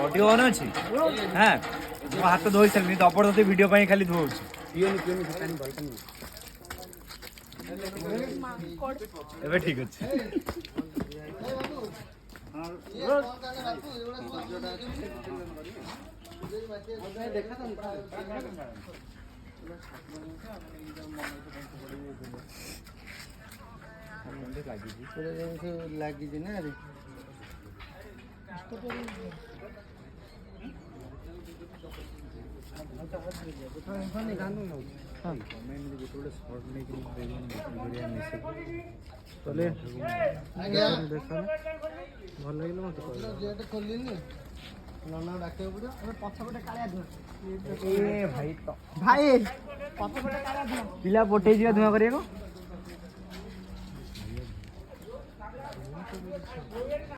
audio on अच्छी हाँ मो हाथ धोई सारे जबरदस्त वीडियो पाई खाली धोଉଛି ଏବେ ଠିକ ଅଛି ଲାଗିଛି ନା ରେ ଭଲ ଲାଗିଲା ମତେ ଖୋଲିନି ନନା ଡାକିବାକୁ ପଡିବ ପଛପଟେ କାଳିଆ ଧୁଆ ଭାଇ ଭାଇ ପଛପଟେ କାଳିଆ ଧୁଆ ପିଲା ପଠେଇ ଯିବା ଧୁଆ କରିବାକୁ